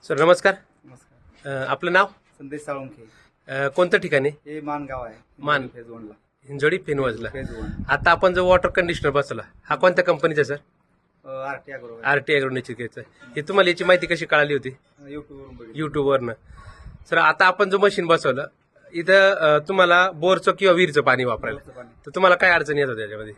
Sir नमस्कार. नमस्कार. आपलं नाव? संदेश साळुंखे. कोणतं ठिकाणी? हे मानगाव आहे. मान. फेज 1 ला. हिंजोडी फेनवजला. फेज 1. आता आपण जो वॉटर कंडिशनर बसवला हा कोणत्या कंपनीचा सर? RT agro. आरटी अॅग्रोनेची घ्यायचं. हे तुम्हाला याची माहिती कशी कळाली होती? युट्यूब वरून बघितलं. युट्यूबवरनं. सर आता आपण जो मशीन बसवलं इथं तुम्हाला बोरचं किंवा विहीरचं पाणी वापरायला बोरचं पाणी. तर तुम्हाला काय अडचण येत होती त्याच्यामध्ये?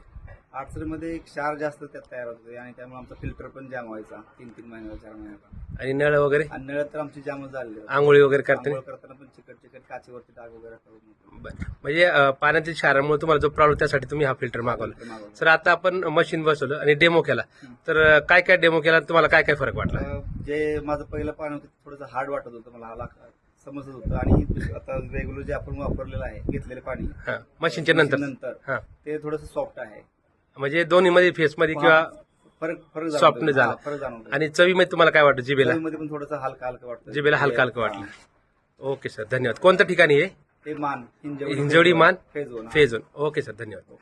अडचणीमध्ये एक क्षार जास्त त्यात तयार होते आणि त्यामुळे आमचा फिल्टर पण जाम व्हायचा 3-3 महिन्याला 4 महिन्याला. आणि नळ वगैरे आणि नळ तर आमची जामच झालेली होती. आंघोळी वगैरे करताना? आंघोळ करताना पण चिकट काचेवरती डाग वगैरे करून बरं. म्हणजे पाण्यातील क्षारामुळे तुम्हाला जो प्रॉब्लेम त्यासाठी तुम्ही हा फिल्टर मागवला. सर आता आपण मशीन बसवलं आणि डेमो केला तर काय काय डेमो केला तुम्हाला काय काय फरक वाटला? जे माझं पहिलं पाणी होतं थोडंसं हार्ड वाटत होतं मला समजत होतं आणि आता रेग्युलर जे आपण वापरलेलं आहे घेतलेलं पाणी मशीनच्या नंतर हा ते थोडंसं सॉफ्ट आहे. म्हणजे दोन्ही मध्ये फेस मध्ये किंवा फरक सॉफ्ट झाला. फरक जाणवतो. आणि चवीमध्ये तुम्हाला काय वाटतं जिबेला? चवीमध्ये पण थोडंसं हलका वाटतं. जिबेला हलका वाटलं. ओके सर धन्यवाद. कोणत्या ठिकाणी आहे? ते मान हिंजवडी मान फेज 1. फेज 1. ओके सर धन्यवाद.